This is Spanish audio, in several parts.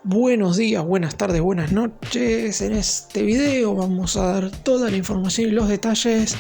Buenos días, buenas tardes, buenas noches. En este video vamos a dar toda la información y los detalles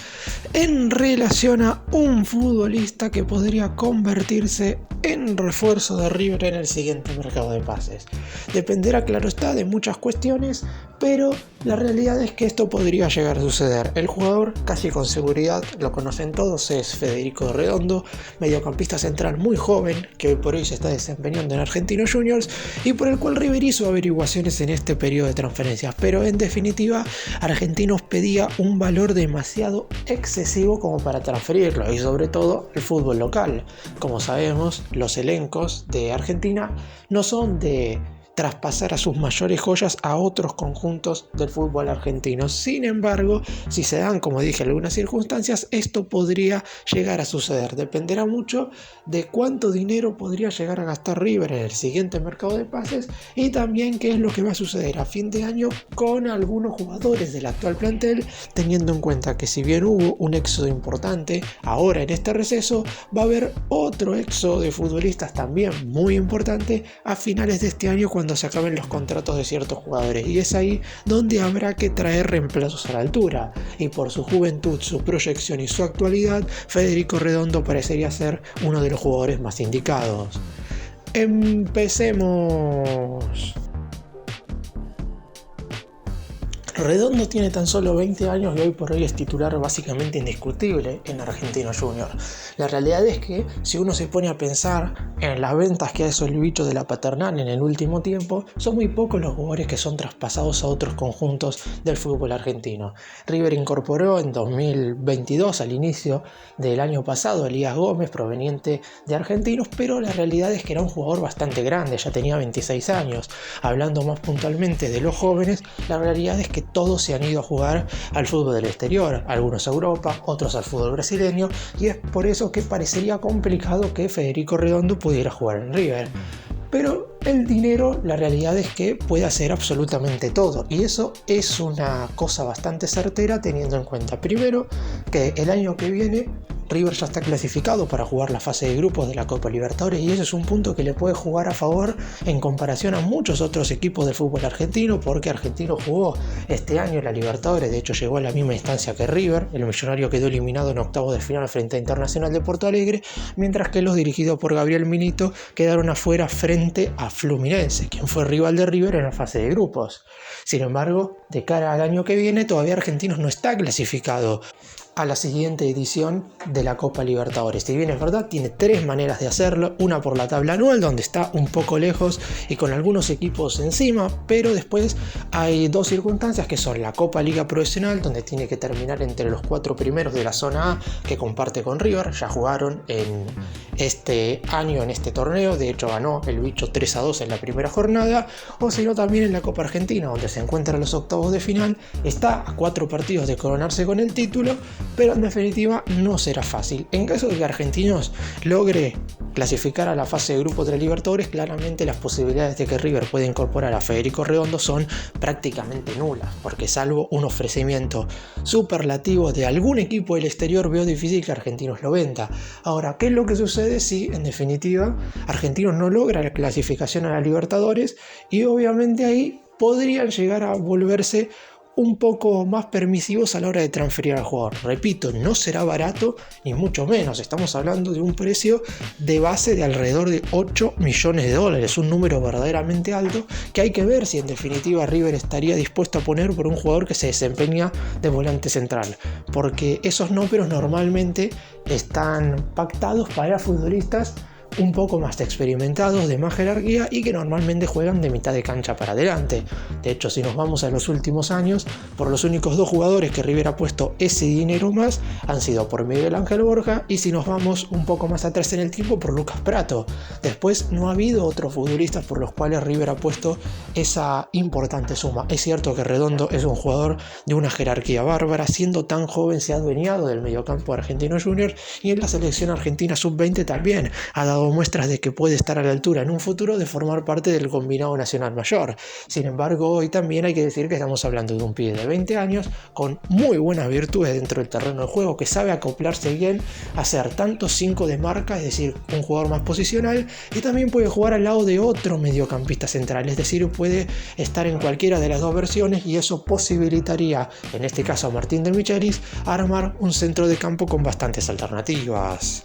en relación a un futbolista que podría convertirse en refuerzo de River en el siguiente mercado de pases. Dependerá, claro está, de muchas cuestiones, pero la realidad es que esto podría llegar a suceder. El jugador, casi con seguridad, lo conocen todos, es Federico Redondo, mediocampista central muy joven, que hoy por hoy se está desempeñando en Argentinos Juniors y por el cual River hizo averiguaciones en este periodo de transferencias, pero en definitiva Argentinos pedía un valor demasiado excesivo como para transferirlo, y sobre todo el fútbol local. Como sabemos, los elencos de Argentina no son de traspasar a sus mayores joyas a otros conjuntos del fútbol argentino. Sin embargo, si se dan, como dije, algunas circunstancias, esto podría llegar a suceder. Dependerá mucho de cuánto dinero podría llegar a gastar River en el siguiente mercado de pases y también qué es lo que va a suceder a fin de año con algunos jugadores del actual plantel, teniendo en cuenta que si bien hubo un éxodo importante, ahora en este receso va a haber otro éxodo de futbolistas también muy importante a finales de este año cuando se acaben los contratos de ciertos jugadores, y es ahí donde habrá que traer reemplazos a la altura, y por su juventud, su proyección y su actualidad, Federico Redondo parecería ser uno de los jugadores más indicados. Empecemos. Redondo tiene tan solo 20 años y hoy por hoy es titular básicamente indiscutible en Argentinos Juniors. La realidad es que si uno se pone a pensar en las ventas que ha hecho el bicho de la Paternal en el último tiempo, son muy pocos los jugadores que son traspasados a otros conjuntos del fútbol argentino. River incorporó en 2022, al inicio del año pasado, a Elías Gómez, proveniente de Argentinos, pero la realidad es que era un jugador bastante grande, ya tenía 26 años. Hablando más puntualmente de los jóvenes, la realidad es que todos se han ido a jugar al fútbol del exterior, algunos a Europa, otros al fútbol brasileño, y es por eso que parecería complicado que Federico Redondo pudiera jugar en River. Pero el dinero, la realidad es que puede hacer absolutamente todo, y eso es una cosa bastante certera teniendo en cuenta primero que el año que viene River ya está clasificado para jugar la fase de grupos de la Copa Libertadores, y ese es un punto que le puede jugar a favor en comparación a muchos otros equipos del fútbol argentino, porque Argentino jugó este año en la Libertadores, de hecho llegó a la misma instancia que River. El millonario quedó eliminado en octavos de final frente a Internacional de Porto Alegre, mientras que los dirigidos por Gabriel Milito quedaron afuera frente a Fluminense, quien fue rival de River en la fase de grupos. Sin embargo, de cara al año que viene, todavía Argentinos no está clasificado a la siguiente edición de la Copa Libertadores. Si bien es verdad, tiene tres maneras de hacerlo: una por la tabla anual, donde está un poco lejos y con algunos equipos encima, pero después hay dos circunstancias que son la Copa Liga Profesional, donde tiene que terminar entre los 4 primeros de la zona A, que comparte con River. Ya jugaron en este año en este torneo, de hecho ganó el bicho 3-2 en la primera jornada, o sino también en la Copa Argentina, donde se encuentran los octavos de final. Está a 4 partidos de coronarse con el título, pero en definitiva no será fácil. En caso de que Argentinos logre clasificar a la fase de grupos de la Libertadores, claramente las posibilidades de que River pueda incorporar a Federico Redondo son prácticamente nulas, porque salvo un ofrecimiento superlativo de algún equipo del exterior, veo difícil que Argentinos lo venda. Ahora, ¿qué es lo que sucede si en definitiva Argentinos no logra la clasificación a la Libertadores? Y obviamente ahí podrían llegar a volverse un poco más permisivos a la hora de transferir al jugador. Repito, no será barato ni mucho menos. Estamos hablando de un precio de base de alrededor de 8 millones de dólares, un número verdaderamente alto que hay que ver si en definitiva River estaría dispuesto a poner por un jugador que se desempeña de volante central, porque esos números normalmente están pactados para futbolistas un poco más experimentados, de más jerarquía y que normalmente juegan de mitad de cancha para adelante. De hecho, si nos vamos a los últimos años, por los únicos 2 jugadores que River ha puesto ese dinero más han sido por Miguel Ángel Borja, y si nos vamos un poco más atrás en el tiempo, por Lucas Pratto. Después no ha habido otros futbolistas por los cuales River ha puesto esa importante suma. Es cierto que Redondo es un jugador de una jerarquía bárbara, siendo tan joven se ha adueñado del mediocampo de Argentinos Juniors, y en la selección argentina sub-20 también ha dado todo muestras de que puede estar a la altura en un futuro de formar parte del combinado nacional mayor. Sin embargo, hoy también hay que decir que estamos hablando de un pibe de 20 años con muy buenas virtudes dentro del terreno de juego, que sabe acoplarse bien, hacer tanto 5 de marca, es decir, un jugador más posicional, y también puede jugar al lado de otro mediocampista central, es decir, puede estar en cualquiera de las dos versiones, y eso posibilitaría, en este caso a Martín de Michelis, armar un centro de campo con bastantes alternativas.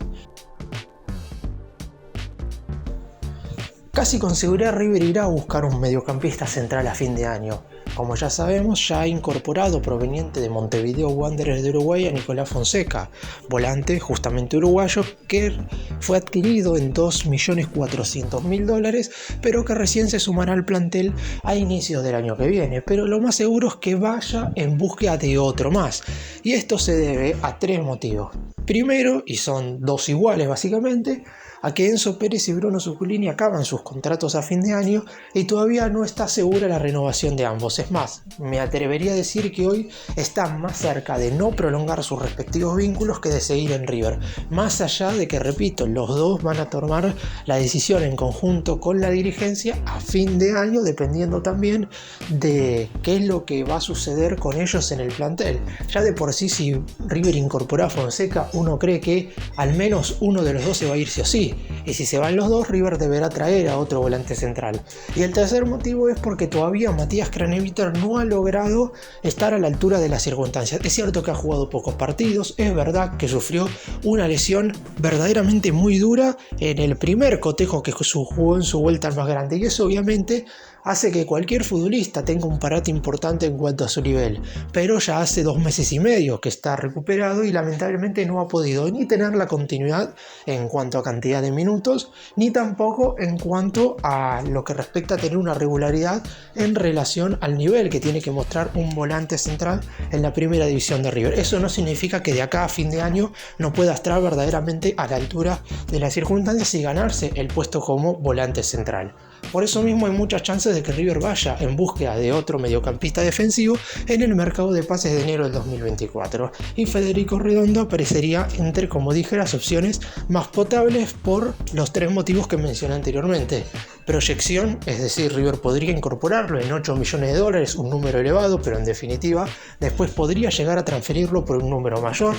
Casi con seguridad River irá a buscar un mediocampista central a fin de año. Como ya sabemos, ya ha incorporado proveniente de Montevideo Wanderers de Uruguay a Nicolás Fonseca, volante justamente uruguayo que fue adquirido en $2.400.000, pero que recién se sumará al plantel a inicios del año que viene. Pero lo más seguro es que vaya en búsqueda de otro más, y esto se debe a 3 motivos. Primero, y son 2 iguales básicamente, a que Enzo Pérez y Bruno Zuculini acaban sus contratos a fin de año y todavía no está segura la renovación de ambos. Es más, me atrevería a decir que hoy están más cerca de no prolongar sus respectivos vínculos que de seguir en River. Más allá de que, repito, los dos van a tomar la decisión en conjunto con la dirigencia a fin de año, dependiendo también de qué es lo que va a suceder con ellos en el plantel. Ya de por sí, si River incorpora a Fonseca, uno cree que al menos uno de los dos se va a ir sí o sí. Y si se van los dos, River deberá traer a otro volante central. Y el tercer motivo es porque todavía Matías Craneviter no ha logrado estar a la altura de las circunstancias. Es cierto que ha jugado pocos partidos, es verdad que sufrió una lesión verdaderamente muy dura en el primer cotejo que jugó en su vuelta al más grande, y eso obviamente hace que cualquier futbolista tenga un parate importante en cuanto a su nivel, pero ya hace 2 meses y medio que está recuperado y lamentablemente no ha podido ni tener la continuidad en cuanto a cantidad de minutos, ni tampoco en cuanto a lo que respecta a tener una regularidad en relación al nivel que tiene que mostrar un volante central en la primera división de River. Eso no significa que de acá a fin de año no pueda estar verdaderamente a la altura de las circunstancias y ganarse el puesto como volante central. Por eso mismo hay muchas chances de que River vaya en búsqueda de otro mediocampista defensivo en el mercado de pases de enero del 2024, y Federico Redondo aparecería entre, como dije, las opciones más potables por los 3 motivos que mencioné anteriormente. Proyección, es decir, River podría incorporarlo en $8 millones, un número elevado, pero en definitiva después podría llegar a transferirlo por un número mayor.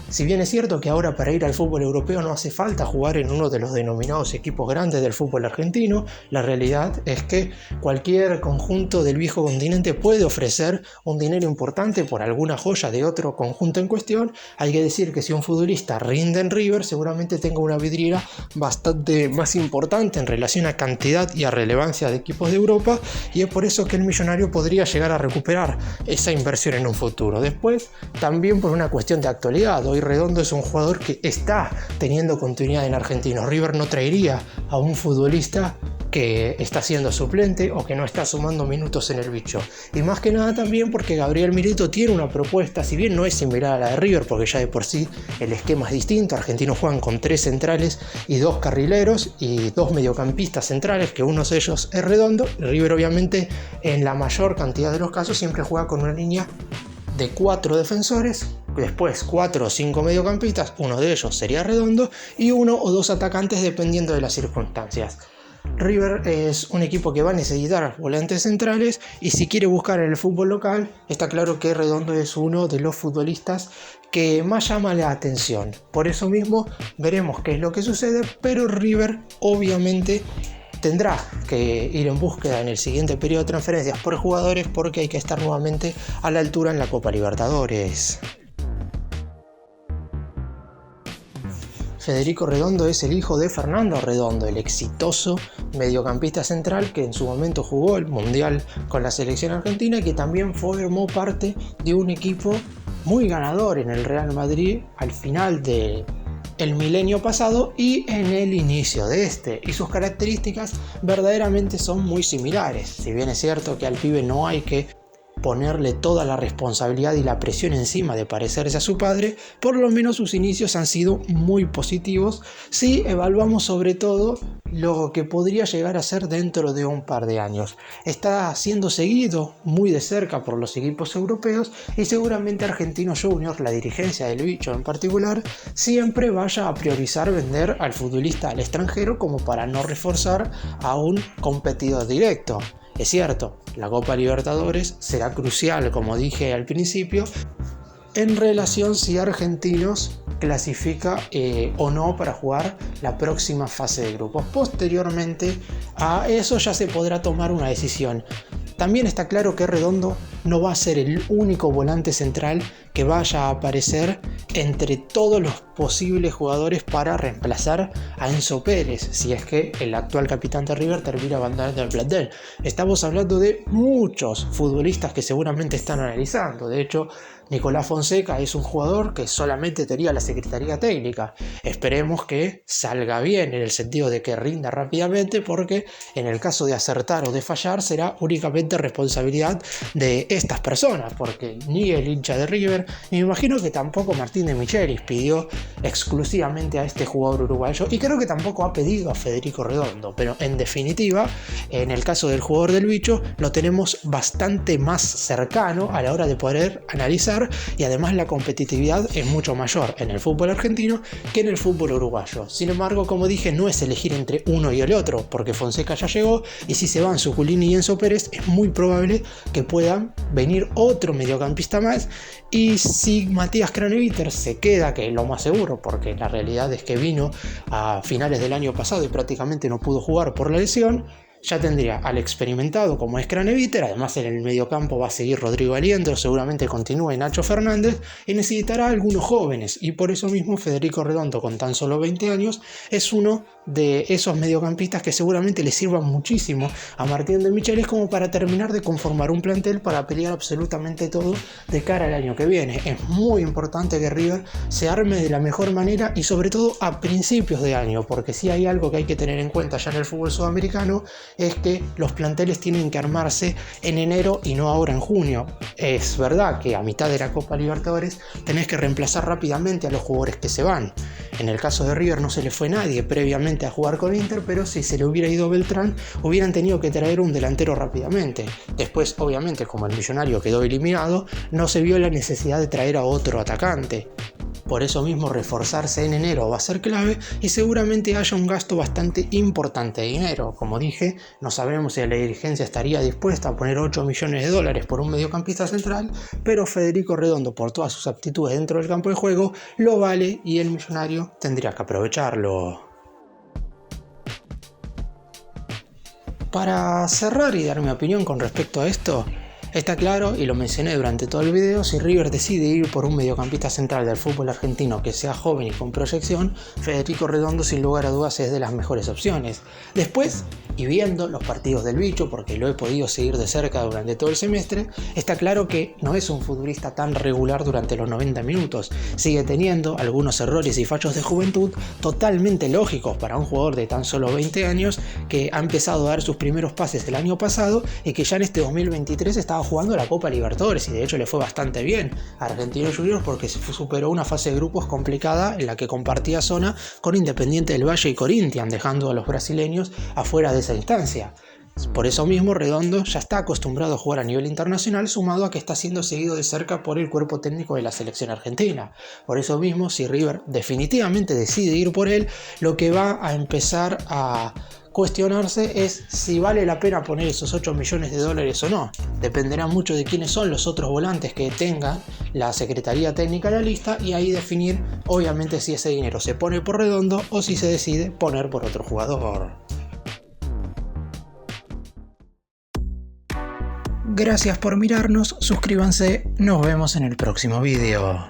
Si bien es cierto que ahora para ir al fútbol europeo no hace falta jugar en uno de los denominados equipos grandes del fútbol argentino, la realidad es que cualquier conjunto del viejo continente puede ofrecer un dinero importante por alguna joya de otro conjunto en cuestión. Hay que decir que si un futbolista rinde en River, seguramente tenga una vidriera bastante más importante en relación a cantidad y a relevancia de equipos de Europa, y es por eso que el millonario podría llegar a recuperar esa inversión en un futuro. Después, también por una cuestión de actualidad, hoy Redondo es un jugador que está teniendo continuidad en Argentinos. River no traería a un futbolista que está siendo suplente o que no está sumando minutos en el bicho. Y más que nada también porque Gabriel Milito tiene una propuesta, si bien no es similar a la de River, porque ya de por sí el esquema es distinto. Argentinos juegan con 3 centrales y 2 carrileros y 2 mediocampistas centrales, que uno de ellos es Redondo. River obviamente en la mayor cantidad de los casos siempre juega con una línea de 4 defensores, después 4 o 5 mediocampistas, uno de ellos sería Redondo, y 1 o 2 atacantes dependiendo de las circunstancias. River es un equipo que va a necesitar volantes centrales, y si quiere buscar en el fútbol local, está claro que Redondo es uno de los futbolistas que más llama la atención. Por eso mismo veremos qué es lo que sucede, pero River obviamente tendrá que ir en búsqueda en el siguiente periodo de transferencias por jugadores, porque hay que estar nuevamente a la altura en la Copa Libertadores. Federico Redondo es el hijo de Fernando Redondo, el exitoso mediocampista central que en su momento jugó el Mundial con la selección argentina y que también formó parte de un equipo muy ganador en el Real Madrid al final del milenio pasado y en el inicio de este, y sus características verdaderamente son muy similares. Si bien es cierto que al pibe no hay que ponerle toda la responsabilidad y la presión encima de parecerse a su padre, por lo menos sus inicios han sido muy positivos si evaluamos sobre todo lo que podría llegar a ser dentro de un par de años. Está siendo seguido muy de cerca por los equipos europeos y seguramente Argentinos Juniors, la dirigencia del bicho en particular, siempre vaya a priorizar vender al futbolista al extranjero como para no reforzar a un competidor directo. Es cierto, la Copa Libertadores será crucial, como dije al principio, en relación si Argentinos clasifica o no para jugar la próxima fase de grupos. Posteriormente a eso ya se podrá tomar una decisión. También está claro que Redondo no va a ser el único volante central que vaya a aparecer entre todos los posibles jugadores para reemplazar a Enzo Pérez, si es que el actual capitán de River termina abandonando el plantel. Estamos hablando de muchos futbolistas que seguramente están analizando. De hecho, Nicolás Fonseca es un jugador que solamente tenía la Secretaría Técnica. Esperemos que salga bien en el sentido de que rinda rápidamente, porque en el caso de acertar o de fallar será únicamente responsabilidad de estas personas, porque ni el hincha de River, ni me imagino que tampoco Martín de Michelis pidió exclusivamente a este jugador uruguayo, y creo que tampoco ha pedido a Federico Redondo, pero en definitiva, en el caso del jugador del bicho, lo tenemos bastante más cercano a la hora de poder analizar, y además la competitividad es mucho mayor en el fútbol argentino que en el fútbol uruguayo. Sin embargo, como dije, no es elegir entre uno y el otro, porque Fonseca ya llegó, y si se van Zuculini y Enzo Pérez, es muy probable que puedan venir otro mediocampista más. Y si Matías Craneviter se queda, que es lo más seguro, porque la realidad es que vino a finales del año pasado y prácticamente no pudo jugar por la lesión, ya tendría al experimentado como es Craneviter. Además en el mediocampo va a seguir Rodrigo Aliendro, seguramente continúe Nacho Fernández, y necesitará algunos jóvenes, y por eso mismo Federico Redondo, con tan solo 20 años, es uno de esos mediocampistas que seguramente le sirvan muchísimo a Martín de Michelis como para terminar de conformar un plantel para pelear absolutamente todo de cara al año que viene. Es muy importante que River se arme de la mejor manera y sobre todo a principios de año, porque si hay algo que hay que tener en cuenta ya en el fútbol sudamericano es que los planteles tienen que armarse en enero y no ahora en junio. Es verdad que a mitad de la Copa Libertadores tenés que reemplazar rápidamente a los jugadores que se van. En el caso de River no se le fue nadie previamente a jugar con Inter, pero si se le hubiera ido Beltrán, hubieran tenido que traer un delantero rápidamente. Después, obviamente, como el Millonario quedó eliminado, no se vio la necesidad de traer a otro atacante. Por eso mismo reforzarse en enero va a ser clave, y seguramente haya un gasto bastante importante de dinero. Como dije, no sabemos si la dirigencia estaría dispuesta a poner 8 millones de dólares por un mediocampista central, pero Federico Redondo, por todas sus aptitudes dentro del campo de juego, lo vale, y el Millonario tendría que aprovecharlo. Para cerrar y dar mi opinión con respecto a esto, está claro, y lo mencioné durante todo el video, si River decide ir por un mediocampista central del fútbol argentino que sea joven y con proyección, Federico Redondo sin lugar a dudas es de las mejores opciones. Después, y viendo los partidos del bicho, porque lo he podido seguir de cerca durante todo el semestre, está claro que no es un futbolista tan regular durante los 90 minutos. Sigue teniendo algunos errores y fallos de juventud totalmente lógicos para un jugador de tan solo 20 años que ha empezado a dar sus primeros pases el año pasado y que ya en este 2023 estaba jugando la Copa Libertadores, y de hecho le fue bastante bien a Argentinos Juniors porque superó una fase de grupos complicada en la que compartía zona con Independiente del Valle y Corinthians, dejando a los brasileños afuera de esa instancia. Por eso mismo Redondo ya está acostumbrado a jugar a nivel internacional, sumado a que está siendo seguido de cerca por el cuerpo técnico de la selección argentina. Por eso mismo, si River definitivamente decide ir por él, lo que va a empezar a cuestionarse es si vale la pena poner esos 8 millones de dólares o no. Dependerá mucho de quiénes son los otros volantes que tenga la Secretaría Técnica en la lista, y ahí definir obviamente si ese dinero se pone por Redondo o si se decide poner por otro jugador. Gracias por mirarnos, suscríbanse, nos vemos en el próximo video.